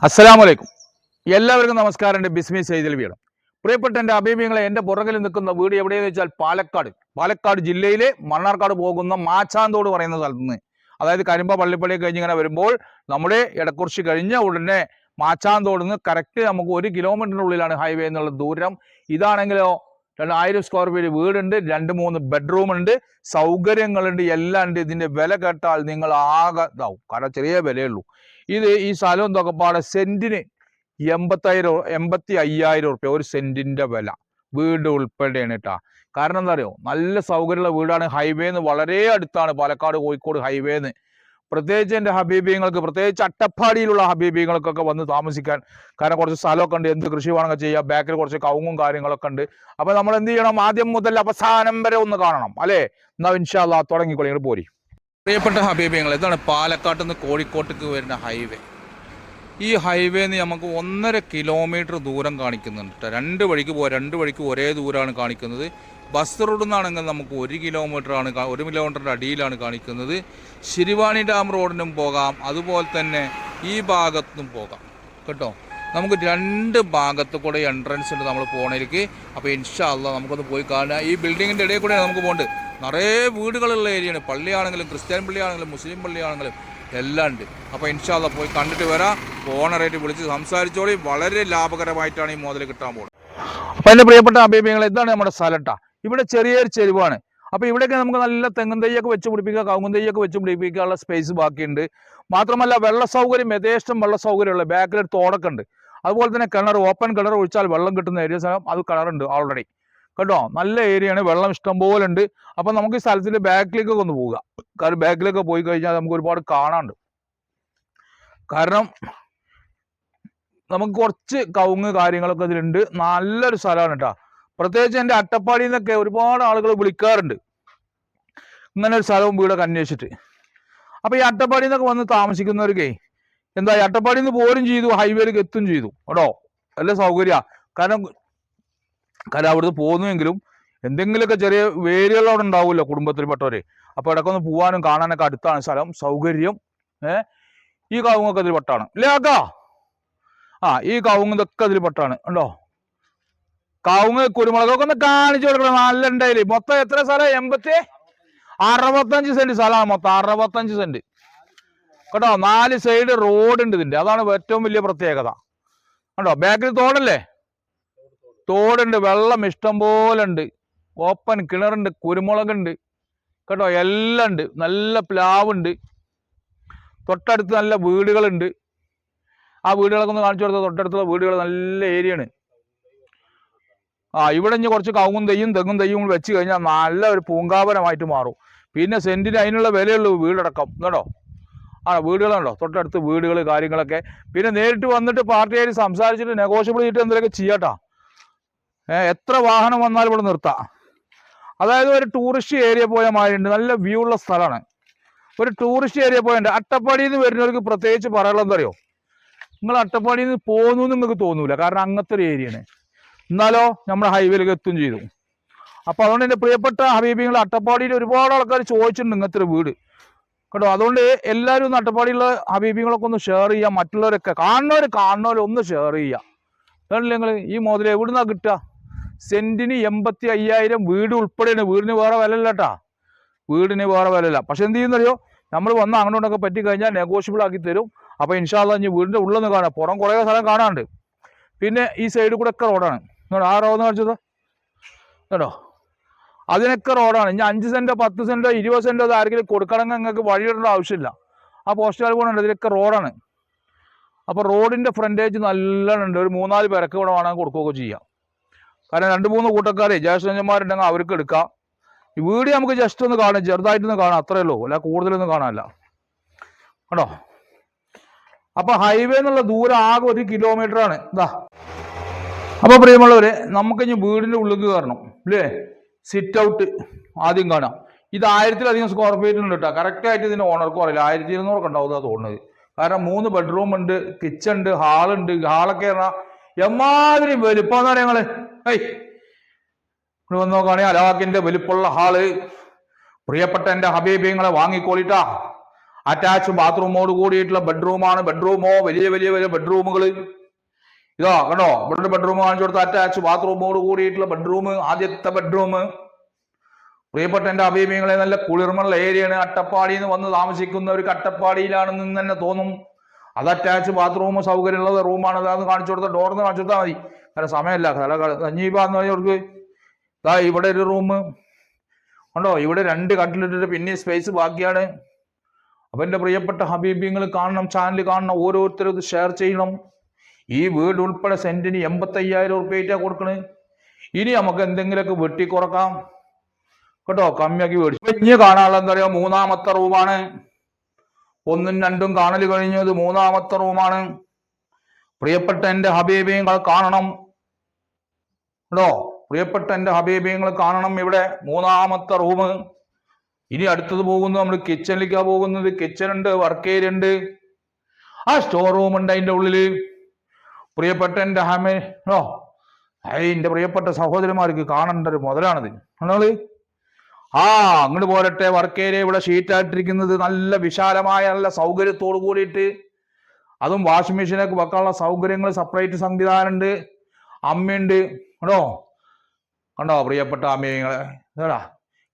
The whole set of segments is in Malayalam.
അസ്സലാമലൈക്കും. എല്ലാവർക്കും നമസ്കാരം. എൻ്റെ ബിസ്മി സെയ്തിൽ വീട്. പ്രിയപ്പെട്ട എൻ്റെ അഭിമുഖങ്ങളെ, എൻ്റെ പുറകിൽ നിൽക്കുന്ന വീട് എവിടെയെന്ന് വെച്ചാൽ പാലക്കാട് ജില്ലയിലെ മണ്ണാർക്കാട് പോകുന്ന മാച്ചാന്തോട് പറയുന്ന സ്ഥലത്ത് നിന്ന്, അതായത് കരിമ്പ പള്ളിപ്പള്ളി കഴിഞ്ഞ് ഇങ്ങനെ വരുമ്പോൾ നമ്മുടെ ഇടക്കുറിശി കഴിഞ്ഞ ഉടനെ മാച്ചാന്തോട് നിന്ന് കറക്റ്റ് നമുക്ക് 1 കിലോമീറ്ററിനുള്ളിലാണ് ഹൈവേ എന്നുള്ള ദൂരം. ഇതാണെങ്കിലോ 2000 സ്ക്വയർ ഫീറ്റ് വീടുണ്ട്, 2-3 ബെഡ്റൂം ഉണ്ട്, സൗകര്യങ്ങളുണ്ട്, എല്ലാം ഉണ്ട്. ഇതിന്റെ വില കേട്ടാൽ നിങ്ങൾ ആകെ ഇതാവും, കാരണം ചെറിയ വിലയുള്ളൂ. ഈ സ്ഥലം എന്തൊക്കെ പാടെ സെന്റിന് 85,000 റുപ്യ ഒരു സെന്റിന്റെ വില, വീട് ഉൾപ്പെടെയാണ് കേട്ടാ. കാരണം എന്താ അറിയോ, നല്ല സൗകര്യമുള്ള വീടാണ്. ഹൈവേന്ന് വളരെ അടുത്താണ്, പാലക്കാട് കോഴിക്കോട് ഹൈവേന്ന്. പ്രത്യേകിച്ച് എൻ്റെ ഹബീബിങ്ങൾക്ക്, പ്രത്യേകിച്ച് അട്ടപ്പാടിയിലുള്ള ഹബീബിങ്ങൾക്കൊക്കെ വന്ന് താമസിക്കാൻ, കാരണം കുറച്ച് സ്ഥലമൊക്കെ ഉണ്ട്, എന്ത് കൃഷി വേണമെങ്കിൽ ചെയ്യാം, ബാക്കിൽ കുറച്ച് കവുങ്ങും കാര്യങ്ങളൊക്കെ ഉണ്ട്. അപ്പൊ നമ്മൾ എന്ത് ചെയ്യണം, ആദ്യം മുതൽ അവസാനം വരെ ഒന്ന് കാണണം അല്ലേ. എന്നാ ഇൻഷാ അല്ലാഹ് തുടങ്ങിക്കോളി, ഇങ്ങോട്ട് പോരി. പ്രിയപ്പെട്ട ഹബീബിങ്ങൾ, ഇതാണ് പാലക്കാട്ട് നിന്ന് കോഴിക്കോട്ടേക്ക് വരുന്ന ഹൈവേ. ഈ ഹൈവേന്ന് നമുക്ക് 1.5 കിലോമീറ്റർ ദൂരം കാണിക്കുന്നുണ്ട്. 2 വഴിക്ക് പോകാം, 2 വഴിക്ക് ഒരേ ദൂരമാണ് കാണിക്കുന്നത്. ബസ് റോഡിൽ നിന്നാണെങ്കിൽ നമുക്ക് 1 കിലോമീറ്ററാണ്, 1 കിലോമീറ്ററിൻ്റെ അടിയിലാണ് കാണിക്കുന്നത്. ശിരിവാണി ഡാം റോഡിനും പോകാം, അതുപോലെ തന്നെ ഈ ഭാഗത്തും പോകാം കേട്ടോ. നമുക്ക് 2 ഭാഗത്ത് കൂടെ എൻട്രൻസ് ഉണ്ട് നമ്മൾ പോണേക്ക്. അപ്പോൾ ഇൻഷാ അല്ലാഹ് നമുക്കൊന്ന് പോയി കാണുക. ഈ ബിൽഡിങ്ങിൻ്റെ ഇടയിൽ കൂടെയാണ് നമുക്ക് പോകേണ്ടത്. നിറയെ വീടുകളുള്ള ഏരിയയാണ്, പള്ളിയാണെങ്കിലും ക്രിസ്ത്യൻ പള്ളിയാണെങ്കിലും മുസ്ലിം പള്ളിയാണെങ്കിലും എല്ലാം ഉണ്ട്. അപ്പോൾ ഇൻഷാ അല്ലാഹ് പോയി കണ്ടിട്ട് വരാം. ഓണറായിട്ട് വിളിച്ച് സംസാരിച്ചോളി. വളരെ ലാഭകരമായിട്ടാണ് ഈ മുതൽ കിട്ടാൻ പോകുന്നത്. അപ്പോൾ എൻ്റെ പ്രിയപ്പെട്ട അഭിപ്രായങ്ങൾ, ഇതാണ് നമ്മുടെ സ്ഥലട്ടാ. ഇവിടെ ചെറിയൊരു ചെരുവാണ്. അപ്പോൾ ഇവിടെയൊക്കെ നമുക്ക് നല്ല തെങ്ങും തൈയൊക്കെ വെച്ച് പിടിപ്പിക്കുക, കവുങ്ങും തൈയൊക്കെ വെച്ച് പിടിപ്പിക്കാനുള്ള സ്പേസ് ബാക്കിയുണ്ട്. മാത്രമല്ല വെള്ള സൗകര്യം, യഥേഷ്ടം വെള്ള സൗകര്യമുള്ള, ബാക്കിലൊരു തോടൊക്കെ ഉണ്ട്. അതുപോലെ തന്നെ കിണർ, ഓപ്പൺ കിണർ ഒഴിച്ചാൽ വെള്ളം കിട്ടുന്ന ഏരിയ സ്ഥലം, അത് കിണറുണ്ട് ഓൾറെഡി കേട്ടോ. നല്ല ഏരിയയാണ്, വെള്ളം ഇഷ്ടം പോലെ ഉണ്ട്. അപ്പം നമുക്ക് ഈ സ്ഥലത്തിൻ്റെ ബാക്കിലേക്കൊക്കെ ഒന്ന് പോവുക. കാരണം ബാക്കിലേക്ക് പോയി കഴിഞ്ഞാൽ നമുക്ക് ഒരുപാട് കാണാനുണ്ട്. കാരണം നമുക്ക് കുറച്ച് കവുങ്ങ് കാര്യങ്ങളൊക്കെ ഇതിലുണ്ട്. നല്ലൊരു സ്ഥലമാണ് കേട്ടോ. പ്രത്യേകിച്ച് എൻ്റെ അട്ടപ്പാടിയിൽ നിന്നൊക്കെ ഒരുപാട് ആളുകൾ വിളിക്കാറുണ്ട് ഇങ്ങനെ ഒരു സ്ഥലവും വീടൊക്കെ അന്വേഷിച്ചിട്ട്. അപ്പോൾ ഈ അട്ടപ്പാടിയിൽ നിന്നൊക്കെ വന്ന് താമസിക്കുന്നവർക്കേ എന്താ, അട്ടപ്പാടിയിൽ നിന്ന് പോരും ചെയ്തു, ഹൈവേയിലേക്ക് എത്തും ചെയ്തു കേട്ടോ. നല്ല സൗകര്യമാണ്. കാരണം അവിടുന്ന് പോകുന്നുവെങ്കിലും എന്തെങ്കിലുമൊക്കെ ചെറിയ വേരുകൾ അവിടെ ഉണ്ടാവുമല്ലോ കുടുംബത്തിൽപ്പെട്ടവരെ. അപ്പോൾ ഇടയ്ക്കൊന്ന് പോകാനും കാണാനൊക്കെ അടുത്താണ് സ്ഥലം, സൗകര്യം. ഈ കവുങ്ങൊക്കെ അതിൽ പെട്ടാണ് ഇല്ലേ ആക്കാ? ഈ കവുങ്ങ് ഇതൊക്കെ അതിൽ പെട്ടാണ് ഉണ്ടോ. കവുങ്ങ് കുരുമുളകൊക്കെ ഒന്ന് കാണിച്ചു കൊടുക്കണം. നല്ല ഉണ്ടായില്ലേ. മൊത്തം എത്ര സ്ഥലം? 65 സെന്റ് സ്ഥലമാണ് മൊത്തം. 65 സെന്റ് കേട്ടോ. 4 സൈഡ് റോഡ് ഉണ്ട് ഇതിന്റെ, അതാണ് ഏറ്റവും വലിയ പ്രത്യേകത കേട്ടോ. ബാക്കിൽ തോടല്ലേ, തോടുണ്ട്, വെള്ളം ഇഷ്ടം പോലെ ഉണ്ട്, ഓപ്പൺ കിണറുണ്ട്, കുരുമുളകുണ്ട് കേട്ടോ, എല്ലാം ഉണ്ട്. നല്ല പ്ലാവുണ്ട്, തൊട്ടടുത്ത് നല്ല വീടുകളുണ്ട്. ആ വീടുകളൊക്കെ ഒന്ന് കാണിച്ചു കൊടുത്താൽ തൊട്ടടുത്തുള്ള വീടുകൾ നല്ല ഏരിയയാണ്. ഇവിടെ ഇനി കുറച്ച് കവുങ്ങും തെങ്ങും തെയ്യും വെച്ച് കഴിഞ്ഞാൽ നല്ല ഒരു പൂങ്കാവനമായിട്ട് മാറും. പിന്നെ സെന്റിന് അതിനുള്ള വിലയുള്ളൂ വീടടക്കം കേട്ടോ. വീടുകളുണ്ടോ, തൊട്ടടുത്ത് വീടുകൾ കാര്യങ്ങളൊക്കെ. പിന്നെ നേരിട്ട് വന്നിട്ട് പാർട്ടിയായിട്ട് സംസാരിച്ചിട്ട് നെഗോഷ്യബിൾ ചെയ്തിട്ട് എന്തെങ്കിലുമൊക്കെ ചെയ്യാട്ടാ. എത്ര വാഹനം വന്നാലും ഇവിടെ നിർത്താം. അതായത് ഒരു ടൂറിസ്റ്റ് ഏരിയ പോയ മാതിരിയുണ്ട്, നല്ല വ്യൂ ഉള്ള സ്ഥലമാണ്. ഒരു ടൂറിസ്റ്റ് ഏരിയ പോയുണ്ട്. അട്ടപ്പാടിയിൽ നിന്ന് വരുന്നവർക്ക് പ്രത്യേകിച്ച് പറയാനുള്ളത് എന്താ അറിയോ, നിങ്ങൾ അട്ടപ്പാടിയിൽ നിന്ന് പോകുന്നു നിങ്ങൾക്ക് തോന്നൂല, കാരണം അങ്ങനത്തെ ഒരു ഏരിയയാണ്. എന്നാലോ നമ്മുടെ ഹൈവേയിലേക്ക് എത്തും ചെയ്തു. അപ്പോൾ അതുകൊണ്ട് എൻ്റെ പ്രിയപ്പെട്ട ഹബീബിങ്ങൾ, അട്ടപ്പാടിയിൽ ഒരുപാട് ആൾക്കാർ ചോദിച്ചിട്ടുണ്ട് ഇങ്ങനത്തെ ഒരു വീട് കേട്ടോ. അതുകൊണ്ട് എല്ലാവരും ഒന്ന് അട്ടപ്പാടിയുള്ള ഹബീബിങ്ങളൊക്കെ ഒന്ന് ഷെയർ ചെയ്യുക. മറ്റുള്ളവരൊക്കെ കാണുന്നവർ ഒന്ന് ഷെയർ ചെയ്യുക. അതുകൊണ്ടല്ലേ നിങ്ങൾ ഈ മുതൽ എവിടുന്നാണ് കിട്ടുക? സെന്റിന് 85,000 വീട് ഉൾപ്പെടെയാണ്. വീടിന് വേറെ വിലയില്ല കേട്ടാ, വീടിന് വേറെ വിലയില്ല. പക്ഷെ എന്ത് ചെയ്യുന്നറിയോ, നമ്മൾ വന്ന് അങ്ങോട്ടൊക്കെ പറ്റി കഴിഞ്ഞാൽ നെഗോഷ്യബിൾ ആക്കി തരും. അപ്പോൾ ഇൻഷാ അല്ലാഹ് ഇനി വീടിൻ്റെ ഉള്ളൊന്ന് കാണാം, പുറം കുറേ സ്ഥലം കാണാനുണ്ട്. പിന്നെ ഈ സൈഡിൽ കൂടെ ഒക്കെ റോഡാണ്. ആ റോഡെന്ന് കാണിച്ചത് കേട്ടോ, അതിനൊക്കെ റോഡാണ്. ഇനി 5 സെന്റോ 10 സെന്റോ 20 സെന്റോ അത് ആരെങ്കിലും കൊടുക്കണമെങ്കിൽ നിങ്ങൾക്ക് വഴിയിടേണ്ട ആവശ്യമില്ല. ആ പോസ്റ്റുകാർ പോകണുണ്ട്, ഇതിലൊക്കെ റോഡാണ്. അപ്പോൾ റോഡിൻ്റെ ഫ്രണ്ടേജ് നല്ലോണം ഉണ്ട്. ഒരു 3-4 പേരൊക്കെ ഇവിടെ വേണമെങ്കിൽ കൊടുക്കുകയൊക്കെ ചെയ്യാം. കാരണം 2-3 കൂട്ടക്കാരെ ജ്യേഷ്ഠന്മാരുണ്ടെങ്കിൽ അവർക്ക് എടുക്കാം. ഈ വീട് നമുക്ക് ജസ്റ്റ് ഒന്ന് കാണാം, ചെറുതായിട്ടൊന്ന് കാണാം, അത്രയേ ഉള്ളൂ, അല്ല കൂടുതലൊന്നും കാണാനല്ല കേട്ടോ. അപ്പൊ ഹൈവേ എന്നുള്ള ദൂരം ആകെ 1 കിലോമീറ്റർ ആണ്. ഇതാ, അപ്പൊ പ്രിയമുള്ളവരെ, നമുക്കിനി വീടിന്റെ ഉള്ളിൽ കയറണം അല്ലേ. സിറ്റ് ഔട്ട് ആദ്യം കാണാം. ഇത് 1000-ലധികം സ്ക്വയർ ഫീറ്റ് ഉണ്ട് കേട്ടോ. കറക്റ്റായിട്ട് ഇതിന്റെ ഓണർക്കും അറിയില്ല, 1200 ഉണ്ടാവുക തോന്നുന്നത്. കാരണം 3 ബെഡ്റൂം ഉണ്ട്, കിച്ചൺ ഉണ്ട്, ഹാളുണ്ട്. ഹാളൊക്കെ പറഞ്ഞാൽ എമ്മാതിരി വലുപ്പമെന്ന് പറയാ ഞങ്ങള്. ഇവിടെ വന്ന് നോക്കുകയാണെങ്കിൽ അലാക്കിന്റെ വലുപ്പമുള്ള ഹാള്. പ്രിയപ്പെട്ട എൻ്റെ ഹബീബിങ്ങളെ വാങ്ങിക്കോളിട്ടാ. അറ്റാച്ച് ബാത്റൂമോട് കൂടിയിട്ടുള്ള ബെഡ്റൂമാണ്. ബെഡ്റൂമോ വലിയ വലിയ വലിയ ബെഡ്റൂമുകൾ. ഇതാ കണ്ടോ, ഇവിടെ ബെഡ്റൂം കാണിച്ചു കൊടുത്ത അറ്റാച്ച് ബാത്റൂമോട് കൂടിയിട്ടുള്ള ബെഡ്റൂം, ആദ്യത്തെ ബെഡ്റൂം. പ്രിയപ്പെട്ട എന്റെ അഭിപ്രായങ്ങളെ, നല്ല കുളിർമുള്ള ഏരിയയാണ്. അട്ടപ്പാടിയിൽ നിന്ന് വന്ന് താമസിക്കുന്നവർക്ക് അട്ടപ്പാടിയിലാണെന്ന് തന്നെ തോന്നും. അത് അറ്റാച്ച് ബാത്റൂം സൗകര്യമുള്ള റൂമാണ്. അതാന്ന് കാണിച്ചു കൊടുത്ത ഡോർന്ന് കാണിച്ചു കൊടുത്താൽ മതി, കാരണം സമയമല്ല. സഞ്ഞീപാന്ന് പറഞ്ഞവർക്ക് ഇതാ ഇവിടെ ഒരു റൂം കണ്ടോ, ഇവിടെ 2 കട്ടിലിട്ടിട്ട് പിന്നെ സ്പേസ് ബാക്കിയാണ്. അപ്പൊ എന്റെ പ്രിയപ്പെട്ട ഹബീബിങ്ങൾ കാണണം, ചാനൽ കാണണം, ഓരോരുത്തരും ഇത് ഷെയർ ചെയ്യണം. ഈ വീട് ഉൾപ്പെടെ സെന്റിന് 85,000 ഉറുപ്പിക കൊടുക്കണ്. ഇനി നമുക്ക് എന്തെങ്കിലുമൊക്കെ വെട്ടിക്കുറക്കാം കേട്ടോ, കമ്മിയാക്കി മേടിച്ചു. ഇനി കാണാനുള്ള എന്താ പറയുക, 3ാമത്തെ റൂമാണ്. 1ഉം 2ഉം കാണൽ കഴിഞ്ഞു, ഇത് 3ാമത്തെ റൂമാണ്. പ്രിയപ്പെട്ട എന്റെ ഹബീബിങ്ങൾ കാണണം കേട്ടോ, പ്രിയപ്പെട്ട എന്റെ ഹബീബിങ്ങൾ കാണണം. ഇവിടെ 3ാമത്തെ റൂം. ഇനി അടുത്തത് പോകുന്നത് നമ്മൾ കിച്ചണിലേക്കാ പോകുന്നത്. കിച്ചൺ ഉണ്ട്, വർക്ക് ഏരിയ ഉണ്ട്, ആ സ്റ്റോർ റൂം ഉണ്ട് അതിന്റെ ഉള്ളില്. പ്രിയപ്പെട്ട എന്റെ എന്റെ പ്രിയപ്പെട്ട സഹോദരന്മാർക്ക് കാണേണ്ട ഒരു മുതലാണിത്. നമ്മള് അങ്ങോട്ട് പോരട്ടെ. വർക്ക് ഏരിയ ഇവിടെ ഷീറ്റായിട്ടിരിക്കുന്നത് നല്ല വിശാലമായ നല്ല സൗകര്യത്തോട് കൂടിയിട്ട്, അതും വാഷിംഗ് മെഷീനൊക്കെ വെക്കാനുള്ള സൗകര്യങ്ങൾ, സെപ്പറേറ്റ് സംവിധാനം ഉണ്ട്. അമ്മയുണ്ട് കണ്ടോ പ്രിയപ്പെട്ട അമ്മങ്ങളെ.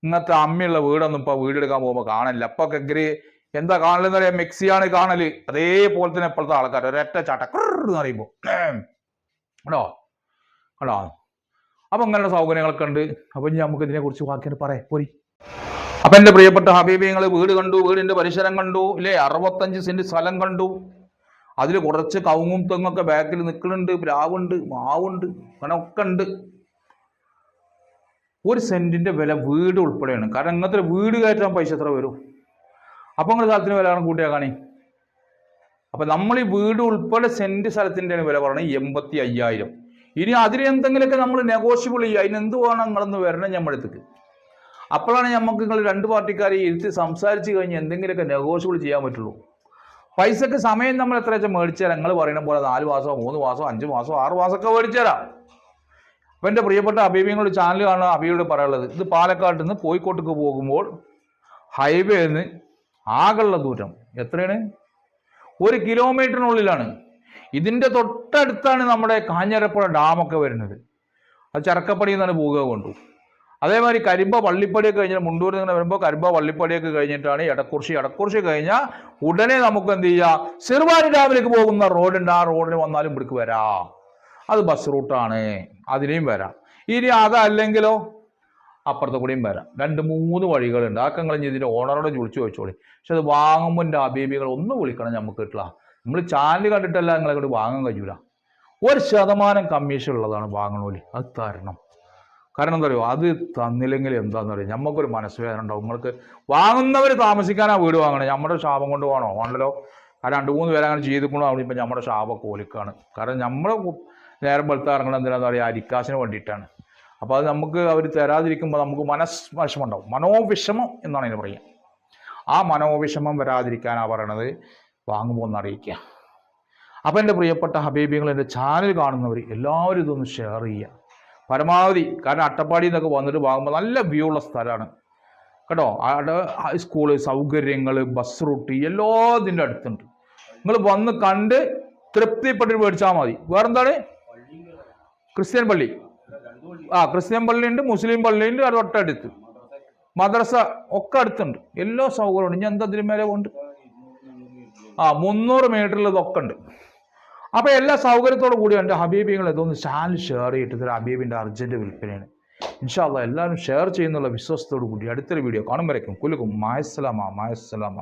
ഇങ്ങനത്തെ അമ്മയുള്ള വീടൊന്നും ഇപ്പൊ വീടെടുക്കാൻ പോകുമ്പോൾ കാണില്ല. അപ്പൊ എന്താ കാണലെന്ന് പറയാ, മിക്സിയാണ് കാണല്. അതേപോലെ തന്നെ ഇപ്പോഴത്തെ ആൾക്കാർ ഒരൊറ്റ ചട്ടക്കറെന്ന് പറയുമ്പോ കേട്ടോ. അപ്പൊ ഇങ്ങനെയുള്ള സൗകര്യങ്ങളൊക്കെ ഉണ്ട്. അപ്പൊ ഇനി നമുക്ക് ഇതിനെ കുറിച്ച് ബാക്കി പറയാം പോരി. അപ്പൊ എന്റെ പ്രിയപ്പെട്ട ഹബീബിങ്ങൾ, വീട് കണ്ടു, വീടിന്റെ പരിസരം കണ്ടു ഇല്ലേ. 65 സെന്റ് സ്ഥലം കണ്ടു. അതിൽ കുറച്ച് കവുങ്ങും തെങ്ങൊക്കെ ബാക്കിൽ നിൽക്കുന്നുണ്ട്, പ്ലാവുണ്ട്, മാവുണ്ട്, അങ്ങനെയൊക്കെ ഉണ്ട്. 1 സെന്റിന്റെ വില വീട് ഉൾപ്പെടെയാണ്. കാരണം ഇങ്ങനത്തെ വീട് കയറ്റാൻ പൈസ എത്ര വരും? അപ്പൊ നിങ്ങൾ സ്ഥലത്തിന് വില കൂട്ടിയാ കാണി. അപ്പൊ നമ്മൾ ഈ വീട് ഉൾപ്പെടെ സെന്റ് സ്ഥലത്തിന്റെ വില പറയുന്നത് 85,000. ഇനി അതിന് എന്തെങ്കിലുമൊക്കെ നമ്മൾ നെഗോഷ്യബിൾ ചെയ്യുക. അതിനെന്ത് വേണം നിങ്ങളൊന്ന് വരണം ഞമ്മടുത്തേക്ക്. അപ്പോഴാണ് നമുക്ക് നിങ്ങൾ 2 പാർട്ടിക്കാരെ ഇരുത്തി സംസാരിച്ച് കഴിഞ്ഞ് എന്തെങ്കിലുമൊക്കെ നെഗോഷ്യബിൾ ചെയ്യാൻ പറ്റുള്ളൂ. പൈസക്ക് സമയം നമ്മൾ എത്ര വെച്ചാൽ മേടിച്ചുതരാം. നിങ്ങൾ പറയുന്ന പോലെ 4 മാസമോ 3 മാസമോ 5 മാസമോ 6 മാസമൊക്കെ മേടിച്ചുതരാം. അപ്പൊ എന്റെ പ്രിയപ്പെട്ട അബീബിങ്ങളുടെ ചാനൽ കാണുന്ന അബിയോട് പറയാനുള്ളത്, ഇത് പാലക്കാട്ട് നിന്ന് കോഴിക്കോട്ടേക്ക് പോകുമ്പോൾ ഹൈവേന്ന് ആകെയുള്ള ദൂരം എത്രയാണ്? 1 കിലോമീറ്ററിനുള്ളിലാണ്. ഇതിന്റെ തൊട്ടടുത്താണ് നമ്മുടെ കാഞ്ഞിരപ്പുഴ ഡാമൊക്കെ വരുന്നത്. അത് ചരക്കപ്പടിയിൽ നിന്നാണ് പോവുക കൊണ്ടു. അതേമാതിരി കരിമ്പ വള്ളിപ്പടിയൊക്കെ കഴിഞ്ഞാൽ മുണ്ടൂരിൽ നിന്ന് വരുമ്പോൾ കരിമ്പ വള്ളിപ്പടിയൊക്കെ കഴിഞ്ഞിട്ടാണ് എടക്കുറിശി കഴിഞ്ഞാൽ ഉടനെ നമുക്ക് എന്ത് ചെയ്യാം, സിർവാനി ഡാമിലേക്ക് പോകുന്ന റോഡുണ്ട്. ആ റോഡിന് വന്നാലും ഇവിടേക്ക് വരാം. അത് ബസ് റൂട്ടാണ്, അതിനെയും വരാം. ഇനി അതല്ലെങ്കിലോ അപ്പുറത്തെ കൂടിയും വരാം. 2-3 വഴികളുണ്ട്. അതൊക്കെ നിങ്ങൾ ഇതിന്റെ ഓണറോട് വിളിച്ചു ചോദിച്ചോളി. പക്ഷെ അത് വാങ്ങുമ്പോൾ എൻ്റെ അബീബികൾ ഒന്ന് വിളിക്കണം. നമുക്ക് കിട്ടില്ല, നമ്മൾ ചാനൽ കണ്ടിട്ടല്ല നിങ്ങളെ കൊണ്ട് വാങ്ങാൻ കഴിയൂല. 1% കമ്മീഷൻ ഉള്ളതാണ് വാങ്ങണോലി, അത് തരണം. കാരണം എന്താ പറയുക, അത് തന്നില്ലെങ്കിൽ എന്താന്ന് പറയുക, നമുക്കൊരു മനസ്സുവേദന ഉണ്ടാവും. നിങ്ങൾക്ക് വാങ്ങുന്നവർ താമസിക്കാനാ വീട് വാങ്ങണേ, നമ്മുടെ ശാപം കൊണ്ട് വേണോ? ആണല്ലോ. കാരണം 2-3 പേരെ അങ്ങനെ ചെയ്തിക്കണോ അവിടെ ഇപ്പം നമ്മുടെ ശാപമൊക്കെ ഒലിക്കാണ്. കാരണം നമ്മൾ നേരം വെളുത്ത ഇറങ്ങണം എന്തിനാന്ന് പറയുക, അരിക്കാശിന് വേണ്ടിയിട്ടാണ്. അപ്പോൾ അത് നമുക്ക് അവർ തരാതിരിക്കുമ്പോൾ നമുക്ക് വിഷമം ഉണ്ടാവും. മനോവിഷമം എന്നാണ് ഇതിന് പറയുക. ആ മനോവിഷമം വരാതിരിക്കാനാണ് പറയണത്, വാങ്ങുമ്പോൾ ഒന്ന് അറിയിക്കുക. അപ്പം എൻ്റെ പ്രിയപ്പെട്ട ഹബീബികൾ, എൻ്റെ ചാനൽ കാണുന്നവർ എല്ലാവരും ഇതൊന്ന് ഷെയർ ചെയ്യുക പരമാവധി. കാരണം അട്ടപ്പാടിയിൽ നിന്നൊക്കെ വന്നിട്ട് വാങ്ങുമ്പോൾ നല്ല വ്യൂ ഉള്ള സ്ഥലമാണ് കേട്ടോ. അവിടെ സ്കൂള് സൗകര്യങ്ങൾ, ബസ് റൂട്ട് എല്ലാം ഇതിൻ്റെ അടുത്തുണ്ട്. നിങ്ങൾ വന്ന് കണ്ട് തൃപ്തിപ്പെട്ടിട്ട് മേടിച്ചാൽ മതി. വേറെന്താണ്? ക്രിസ്ത്യൻ പള്ളി, ക്രിസ്ത്യൻ പള്ളിയുണ്ട്, മുസ്ലിം പള്ളിയുണ്ട്, അത് തൊട്ടടുത്ത് മദ്രസ ഒക്കെ അടുത്തുണ്ട്. എല്ലാ സൗകര്യമുണ്ട്. ഇനി എന്താ ഇതിന് മേലെ കൊണ്ട് 300 മീറ്ററിൽ ഇതൊക്കെ ഉണ്ട്. അപ്പൊ എല്ലാ സൗകര്യത്തോടു കൂടി എൻ്റെ ഹബീബികൾ ഇതൊന്ന് ചാനൽ ഷെയർ ചെയ്തിട്ട് ഹബീബിന്റെ അർജന്റ് വിൽപ്പനയാണ്. ഇൻഷാ അല്ലാഹ് എല്ലാവരും ഷെയർ ചെയ്യുന്നുള്ള വിശ്വാസത്തോടു കൂടി അടുത്തൊരു വീഡിയോ കാണുമ്പോഴേക്കും കുലുക്കും. മായസ്സലാമ.